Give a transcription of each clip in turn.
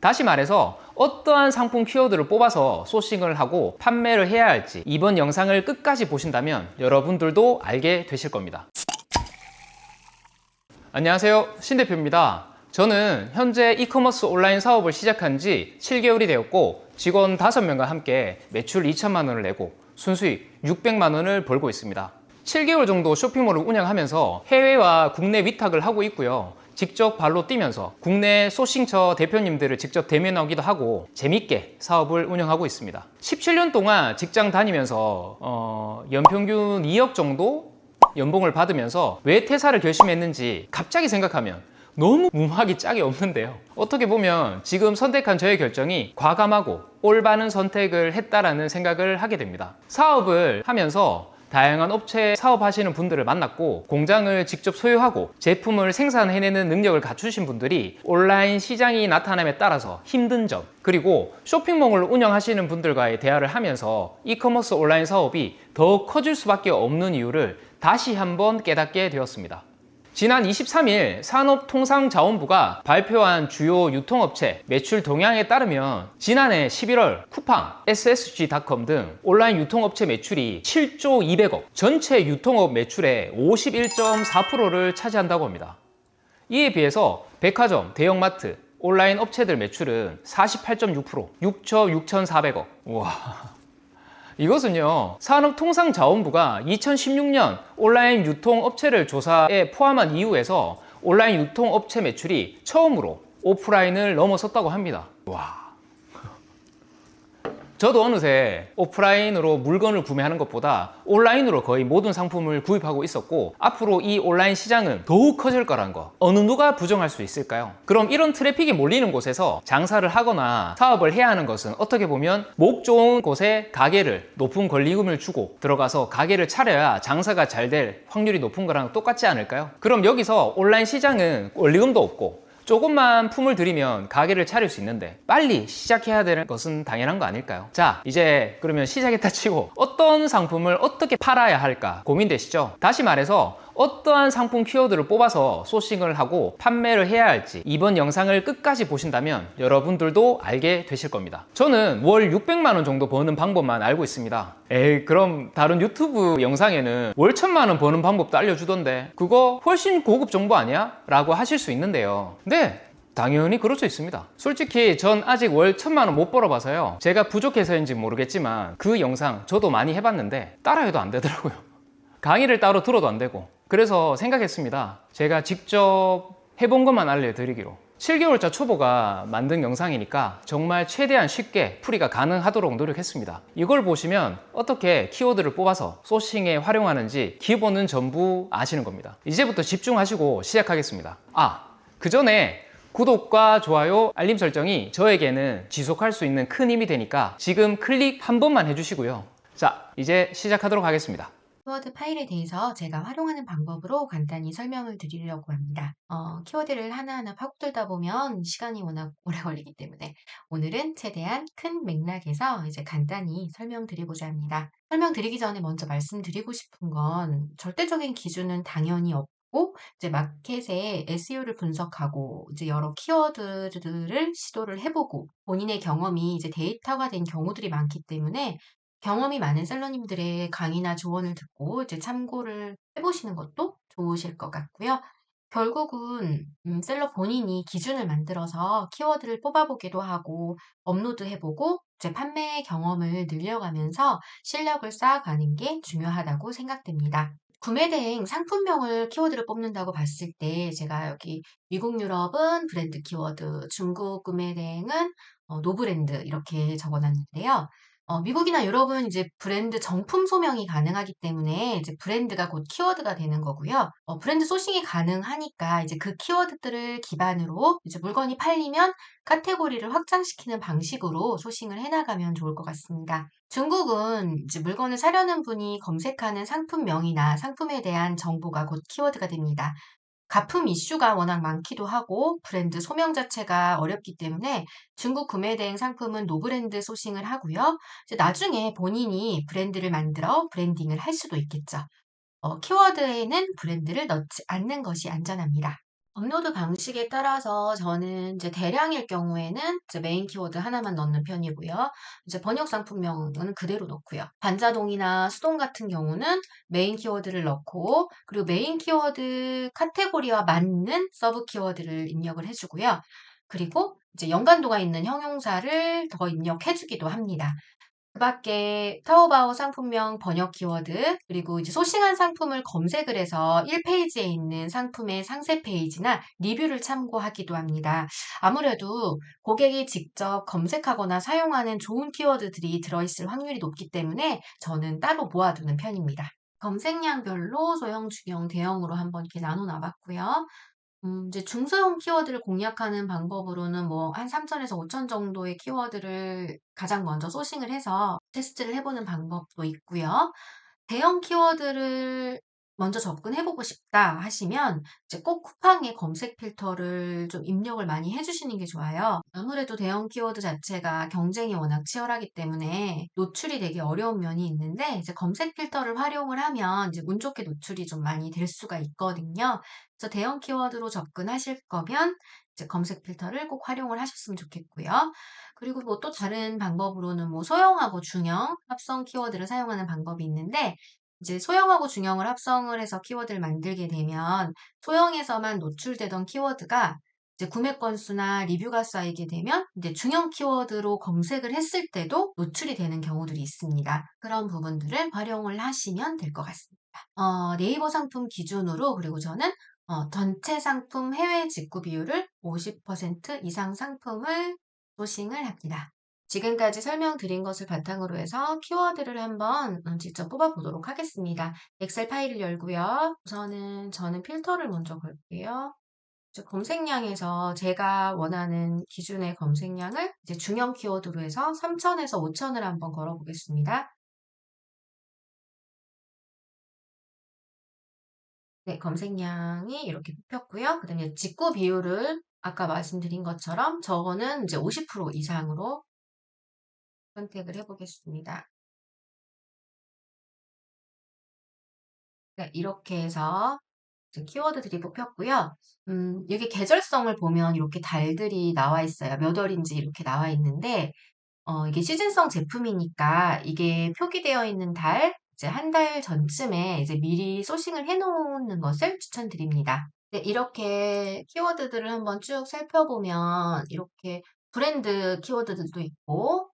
다시 말해서 어떠한 상품 키워드를 뽑아서 소싱을 하고 판매를 해야 할지 이번 영상을 끝까지 보신다면 여러분들도 알게 되실 겁니다. 안녕하세요, 신 대표입니다. 저는 현재 이커머스 온라인 사업을 시작한 지 7개월이 되었고 직원 5명과 함께 매출 2천만 원을 내고 순수익 600만 원을 벌고 있습니다. 7개월 정도 쇼핑몰을 운영하면서 해외와 국내 위탁을 하고 있고요. 직접 발로 뛰면서 국내 소싱처 대표님들을 직접 대면하기도 하고 재밌게 사업을 운영하고 있습니다. 17년 동안 직장 다니면서 연평균 2억 정도 연봉을 받으면서 왜 퇴사를 결심했는지 갑자기 생각하면 너무 무막이 짝이 없는데요. 어떻게 보면 지금 선택한 저의 결정이 과감하고 올바른 선택을 했다라는 생각을 하게 됩니다. 사업을 하면서 다양한 업체 사업하시는 분들을 만났고 공장을 직접 소유하고 제품을 생산해내는 능력을 갖추신 분들이 온라인 시장이 나타남에 따라서 힘든 점, 그리고 쇼핑몰을 운영하시는 분들과의 대화를 하면서 이커머스 온라인 사업이 더 커질 수밖에 없는 이유를 다시 한번 깨닫게 되었습니다. 지난 23일 산업통상자원부가 발표한 주요 유통업체 매출 동향에 따르면 지난해 11월 쿠팡, SSG닷컴 등 온라인 유통업체 매출이 7조 200억, 전체 유통업 매출의 51.4%를 차지한다고 합니다. 이에 비해서 백화점, 대형마트, 온라인 업체들 매출은 48.6%, 6조 6,400억. 우와. 이것은요, 산업통상자원부가 2016년 온라인 유통업체를 조사에 포함한 이후에서 온라인 유통업체 매출이 처음으로 오프라인을 넘어섰다고 합니다. 와. 저도 어느새 오프라인으로 물건을 구매하는 것보다 온라인으로 거의 모든 상품을 구입하고 있었고 앞으로 이 온라인 시장은 더욱 커질 거라는 거 어느 누가 부정할 수 있을까요? 그럼 이런 트래픽이 몰리는 곳에서 장사를 하거나 사업을 해야 하는 것은 어떻게 보면 목 좋은 곳에 가게를 높은 권리금을 주고 들어가서 가게를 차려야 장사가 잘 될 확률이 높은 거랑 똑같지 않을까요? 그럼 여기서 온라인 시장은 권리금도 없고 조금만 품을 들이면 가게를 차릴 수 있는데 빨리 시작해야 되는 것은 당연한 거 아닐까요? 자, 이제 그러면 시작했다 치고 어떤 상품을 어떻게 팔아야 할까 고민되시죠? 다시 말해서 어떠한 상품 키워드를 뽑아서 소싱을 하고 판매를 해야 할지 이번 영상을 끝까지 보신다면 여러분들도 알게 되실 겁니다. 저는 월 600만 원 정도 버는 방법만 알고 있습니다. 에이, 그럼 다른 유튜브 영상에는 월 1000만 원 버는 방법도 알려주던데 그거 훨씬 고급 정보 아니야? 라고 하실 수 있는데요. 네, 당연히 그럴 수 있습니다. 솔직히 전 아직 월 1000만 원 못 벌어봐서요. 제가 부족해서인지 모르겠지만 그 영상 저도 많이 해봤는데 따라해도 안 되더라고요. 강의를 따로 들어도 안 되고. 그래서 생각했습니다. 제가 직접 해본 것만 알려드리기로. 7개월차 초보가 만든 영상이니까 정말 최대한 쉽게 풀이가 가능하도록 노력했습니다. 이걸 보시면 어떻게 키워드를 뽑아서 소싱에 활용하는지 기본은 전부 아시는 겁니다. 이제부터 집중하시고 시작하겠습니다. 그 전에 구독과 좋아요, 알림 설정이 저에게는 지속할 수 있는 큰 힘이 되니까 지금 클릭 한 번만 해주시고요. 자, 이제 시작하도록 하겠습니다. 키워드 파일에 대해서 제가 활용하는 방법으로 간단히 설명을 드리려고 합니다. 키워드를 하나하나 파고들다 보면 시간이 워낙 오래 걸리기 때문에 오늘은 최대한 큰 맥락에서 이제 간단히 설명드리고자 합니다. 설명드리기 전에 먼저 말씀드리고 싶은 건 절대적인 기준은 당연히 없고 이제 마켓의 SEO를 분석하고 이제 여러 키워드들을 시도를 해보고 본인의 경험이 이제 데이터가 된 경우들이 많기 때문에 경험이 많은 셀러님들의 강의나 조언을 듣고 이제 참고를 해보시는 것도 좋으실 것 같고요. 결국은 셀러 본인이 기준을 만들어서 키워드를 뽑아보기도 하고 업로드해보고 이제 판매 경험을 늘려가면서 실력을 쌓아가는 게 중요하다고 생각됩니다. 구매 대행 상품명을 키워드를 뽑는다고 봤을 때 제가 여기 미국 유럽은 브랜드 키워드, 중국 구매 대행은 노브랜드 이렇게 적어놨는데요. 미국이나 유럽은 이제 브랜드 정품 소명이 가능하기 때문에 이제 브랜드가 곧 키워드가 되는 거고요. 브랜드 소싱이 가능하니까 이제 그 키워드들을 기반으로 이제 물건이 팔리면 카테고리를 확장시키는 방식으로 소싱을 해나가면 좋을 것 같습니다. 중국은 이제 물건을 사려는 분이 검색하는 상품명이나 상품에 대한 정보가 곧 키워드가 됩니다. 가품 이슈가 워낙 많기도 하고 브랜드 소명 자체가 어렵기 때문에 중국 구매 대행 상품은 노브랜드 소싱을 하고요. 이제 나중에 본인이 브랜드를 만들어 브랜딩을 할 수도 있겠죠. 키워드에는 브랜드를 넣지 않는 것이 안전합니다. 업로드 방식에 따라서 저는 이제 대량일 경우에는 이제 메인 키워드 하나만 넣는 편이고요. 이제 번역 상품명은 그대로 넣고요. 반자동이나 수동 같은 경우는 메인 키워드를 넣고, 그리고 메인 키워드 카테고리와 맞는 서브 키워드를 입력을 해주고요. 그리고 이제 연관도가 있는 형용사를 더 입력해주기도 합니다. 그밖에 타오바오 상품명 번역 키워드, 그리고 이제 소싱한 상품을 검색을 해서 1페이지에 있는 상품의 상세 페이지나 리뷰를 참고하기도 합니다. 아무래도 고객이 직접 검색하거나 사용하는 좋은 키워드들이 들어있을 확률이 높기 때문에 저는 따로 모아두는 편입니다. 검색량별로 소형, 중형, 대형으로 한번 이렇게 나눠 놔봤고요. 이제 중소형 키워드를 공략하는 방법으로는 뭐 한 3,000에서 5,000 정도의 키워드를 가장 먼저 소싱을 해서 테스트를 해보는 방법도 있고요. 대형 키워드를 먼저 접근해보고 싶다 하시면 이제 꼭 쿠팡의 검색 필터를 좀 입력을 많이 해주시는 게 좋아요. 아무래도 대형 키워드 자체가 경쟁이 워낙 치열하기 때문에 노출이 되게 어려운 면이 있는데 이제 검색 필터를 활용을 하면 이제 운 좋게 노출이 좀 많이 될 수가 있거든요. 그래서 대형 키워드로 접근하실 거면 이제 검색 필터를 꼭 활용을 하셨으면 좋겠고요. 그리고 뭐 또 다른 방법으로는 뭐 소형하고 중형, 합성 키워드를 사용하는 방법이 있는데 이제 소형하고 중형을 합성을 해서 키워드를 만들게 되면 소형에서만 노출되던 키워드가 이제 구매 건수나 리뷰가 쌓이게 되면 이제 중형 키워드로 검색을 했을 때도 노출이 되는 경우들이 있습니다. 그런 부분들을 활용을 하시면 될 것 같습니다. 네이버 상품 기준으로 그리고 저는 전체 상품 해외 직구 비율을 50% 이상 상품을 소싱을 합니다. 지금까지 설명드린 것을 바탕으로 해서 키워드를 한번 직접 뽑아보도록 하겠습니다. 엑셀 파일을 열고요. 우선은 저는 필터를 먼저 걸게요. 이제 검색량에서 제가 원하는 기준의 검색량을 이제 중형 키워드로 해서 3,000에서 5,000을 한번 걸어보겠습니다. 네, 검색량이 이렇게 뽑혔고요. 그 다음에 직구 비율을 아까 말씀드린 것처럼 저거는 이제 50% 이상으로 선택을 해보겠습니다. 네, 이렇게 해서 이제 키워드들이 뽑혔고요. 여기 계절성을 보면 이렇게 달들이 나와 있어요. 몇 월인지 이렇게 나와 있는데, 이게 시즌성 제품이니까 이게 표기되어 있는 달, 이제 한 달 전쯤에 이제 미리 소싱을 해놓는 것을 추천드립니다. 네, 이렇게 키워드들을 한번 쭉 살펴보면 이렇게 브랜드 키워드들도 있고,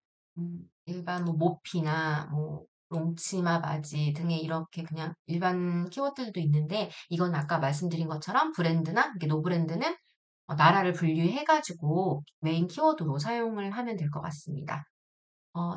일반 뭐 모피나 뭐 롱치마 바지 등의 이렇게 그냥 일반 키워드들도 있는데, 이건 아까 말씀드린 것처럼 브랜드나 이게 노브랜드는 나라를 분류해가지고 메인 키워드로 사용을 하면 될 것 같습니다.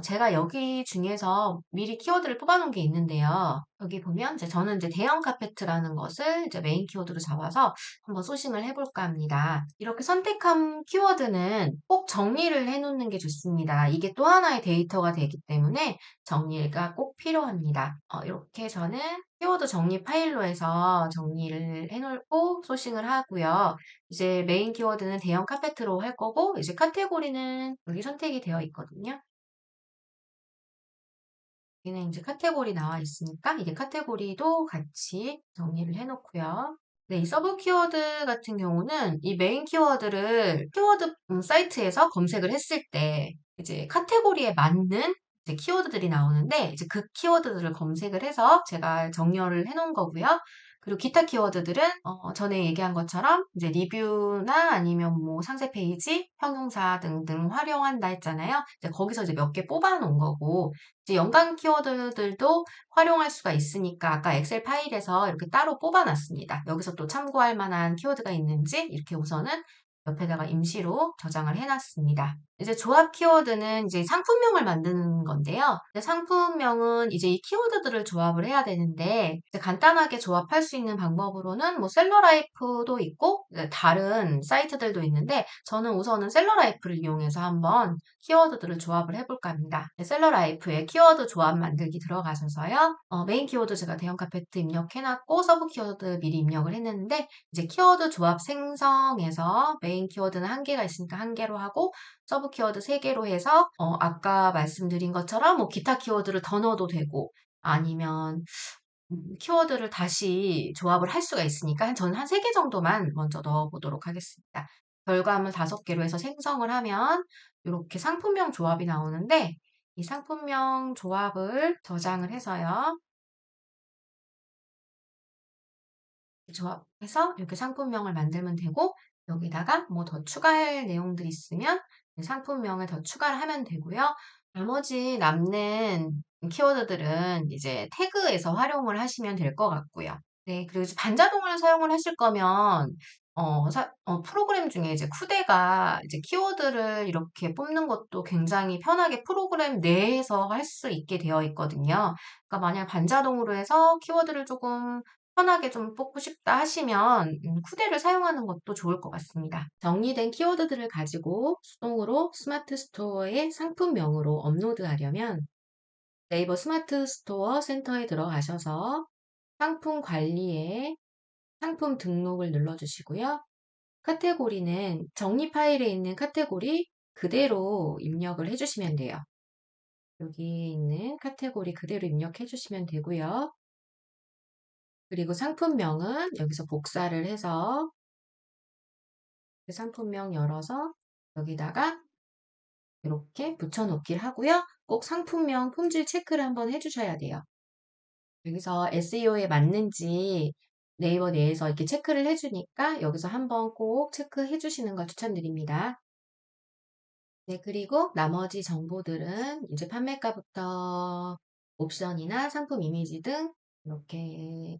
제가 여기 중에서 미리 키워드를 뽑아놓은 게 있는데요. 여기 보면 이제 저는 이제 대형 카페트라는 것을 이제 메인 키워드로 잡아서 한번 소싱을 해볼까 합니다. 이렇게 선택한 키워드는 꼭 정리를 해놓는 게 좋습니다. 이게 또 하나의 데이터가 되기 때문에 정리가 꼭 필요합니다. 이렇게 저는 키워드 정리 파일로 해서 정리를 해놓고 소싱을 하고요. 이제 메인 키워드는 대형 카페트로 할 거고, 이제 카테고리는 여기 선택이 되어 있거든요. 여기는 이제 카테고리 나와 있으니까 이게 카테고리도 같이 정리를 해놓고요. 네, 이 서브 키워드 같은 경우는 이 메인 키워드를 키워드 사이트에서 검색을 했을 때 이제 카테고리에 맞는 이제 키워드들이 나오는데 이제 그 키워드들을 검색을 해서 제가 정렬을 해놓은 거고요. 그리고 기타 키워드들은 전에 얘기한 것처럼 이제 리뷰나 아니면 뭐 상세 페이지, 형용사 등등 활용한다 했잖아요. 이제 거기서 이제 몇 개 뽑아 놓은 거고 이제 연관 키워드들도 활용할 수가 있으니까 아까 엑셀 파일에서 이렇게 따로 뽑아놨습니다. 여기서 또 참고할 만한 키워드가 있는지 이렇게 우선은 옆에다가 임시로 저장을 해놨습니다. 이제 조합 키워드는 이제 상품명을 만드는 건데요. 상품명은 이제 이 키워드들을 조합을 해야 되는데 이제 간단하게 조합할 수 있는 방법으로는 뭐 셀러라이프도 있고 다른 사이트들도 있는데 저는 우선은 셀러라이프를 이용해서 한번 키워드들을 조합을 해볼까 합니다. 셀러라이프에 키워드 조합 만들기 들어가셔서요. 메인 키워드 제가 대형 카페트 입력해놨고 서브 키워드 미리 입력을 했는데 이제 키워드 조합 생성에서 메인 키워드는 한 개가 있으니까 한 개로 하고 서브 키워드 3개로 해서 아까 말씀드린 것처럼 뭐 기타 키워드를 더 넣어도 되고 아니면 키워드를 다시 조합을 할 수가 있으니까 저는 한 3개 정도만 먼저 넣어보도록 하겠습니다. 결과물 5개로 해서 생성을 하면 이렇게 상품명 조합이 나오는데 이 상품명 조합을 저장을 해서요. 조합해서 이렇게 상품명을 만들면 되고 여기다가 뭐 더 추가할 내용들이 있으면 상품명을 더 추가를 하면 되고요. 나머지 남는 키워드들은 이제 태그에서 활용을 하시면 될 것 같고요. 네, 그리고 이제 반자동을 사용을 하실 거면 프로그램 중에 이제 쿠데가 이제 키워드를 이렇게 뽑는 것도 굉장히 편하게 프로그램 내에서 할 수 있게 되어 있거든요. 그러니까 만약 반자동으로 해서 키워드를 조금 편하게 좀 뽑고 싶다 하시면 쿠데를 사용하는 것도 좋을 것 같습니다. 정리된 키워드들을 가지고 수동으로 스마트 스토어의 상품명으로 업로드하려면 네이버 스마트 스토어 센터에 들어가셔서 상품 관리에 상품 등록을 눌러주시고요. 카테고리는 정리 파일에 있는 카테고리 그대로 입력을 해주시면 돼요. 여기 있는 카테고리 그대로 입력해 주시면 되고요. 그리고 상품명은 여기서 복사를 해서 그 상품명 열어서 여기다가 이렇게 붙여놓기를 하고요. 꼭 상품명 품질 체크를 한번 해주셔야 돼요. 여기서 SEO에 맞는지 네이버 내에서 이렇게 체크를 해주니까 여기서 한번 꼭 체크해 주시는 걸 추천드립니다. 네, 그리고 나머지 정보들은 이제 판매가부터 옵션이나 상품 이미지 등 이렇게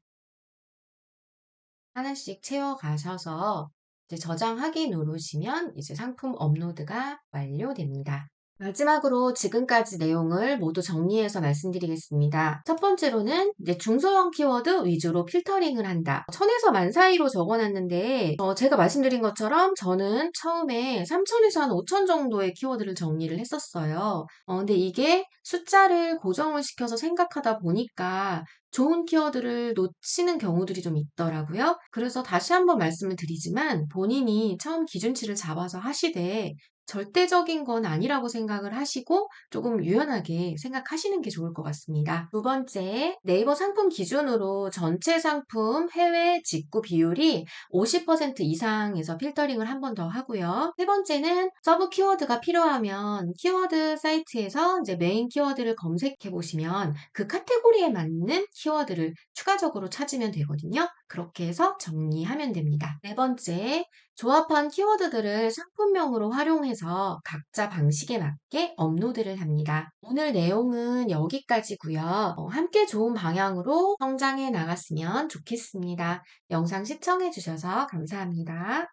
하나씩 채워가셔서 이제 저장하기 누르시면 이제 상품 업로드가 완료됩니다. 마지막으로 지금까지 내용을 모두 정리해서 말씀드리겠습니다. 첫 번째로는 이제 중소형 키워드 위주로 필터링을 한다. 1000에서 만 사이로 적어놨는데 제가 말씀드린 것처럼 저는 처음에 3000에서 한 5000 정도의 키워드를 정리를 했었어요. 근데 이게 숫자를 고정을 시켜서 생각하다 보니까 좋은 키워드를 놓치는 경우들이 좀 있더라고요. 그래서 다시 한번 말씀을 드리지만 본인이 처음 기준치를 잡아서 하시되 절대적인 건 아니라고 생각을 하시고 조금 유연하게 생각하시는 게 좋을 것 같습니다. 두 번째, 네이버 상품 기준으로 전체 상품 해외 직구 비율이 50% 이상에서 필터링을 한 번 더 하고요. 세 번째는 서브 키워드가 필요하면 키워드 사이트에서 이제 메인 키워드를 검색해 보시면 그 카테고리에 맞는 키워드를 추가적으로 찾으면 되거든요. 그렇게 해서 정리하면 됩니다. 네 번째, 조합한 키워드들을 상품명으로 활용해서 각자 방식에 맞게 업로드를 합니다. 오늘 내용은 여기까지고요. 함께 좋은 방향으로 성장해 나갔으면 좋겠습니다. 영상 시청해 주셔서 감사합니다.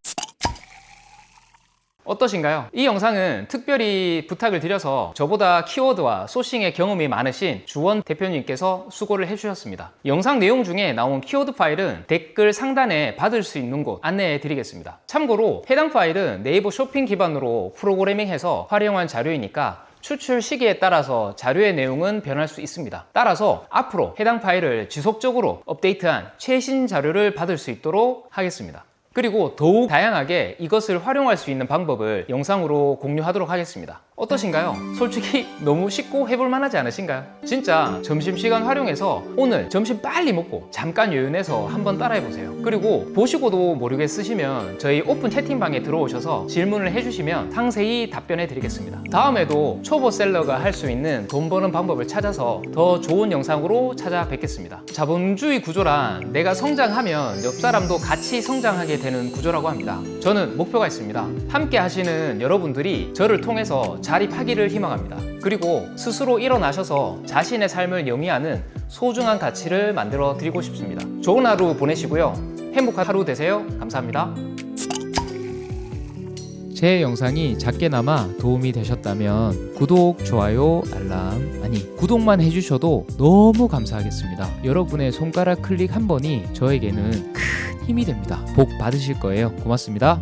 어떠신가요? 이 영상은 특별히 부탁을 드려서 저보다 키워드와 소싱의 경험이 많으신 주원 대표님께서 수고를 해주셨습니다. 영상 내용 중에 나온 키워드 파일은 댓글 상단에 받을 수 있는 곳 안내해 드리겠습니다. 참고로 해당 파일은 네이버 쇼핑 기반으로 프로그래밍해서 활용한 자료이니까 추출 시기에 따라서 자료의 내용은 변할 수 있습니다. 따라서 앞으로 해당 파일을 지속적으로 업데이트한 최신 자료를 받을 수 있도록 하겠습니다. 그리고 더욱 다양하게 이것을 활용할 수 있는 방법을 영상으로 공유하도록 하겠습니다. 어떠신가요? 솔직히 너무 쉽고 해볼 만하지 않으신가요? 진짜 점심시간 활용해서 오늘 점심 빨리 먹고 잠깐 여유내서 한번 따라해보세요. 그리고 보시고도 모르겠으시면 저희 오픈 채팅방에 들어오셔서 질문을 해주시면 상세히 답변해 드리겠습니다. 다음에도 초보 셀러가 할 수 있는 돈 버는 방법을 찾아서 더 좋은 영상으로 찾아뵙겠습니다. 자본주의 구조란 내가 성장하면 옆 사람도 같이 성장하게 되는 구조라고 합니다. 저는 목표가 있습니다. 함께 하시는 여러분들이 저를 통해서 자립하기를 희망합니다. 그리고 스스로 일어나셔서 자신의 삶을 영위하는 소중한 가치를 만들어 드리고 싶습니다. 좋은 하루 보내시고요. 행복한 하루 되세요. 감사합니다. 제 영상이 작게나마 도움이 되셨다면 구독, 좋아요, 알람, 구독만 해주셔도 너무 감사하겠습니다. 여러분의 손가락 클릭 한 번이 저에게는 큰 힘이 됩니다. 복 받으실 거예요. 고맙습니다.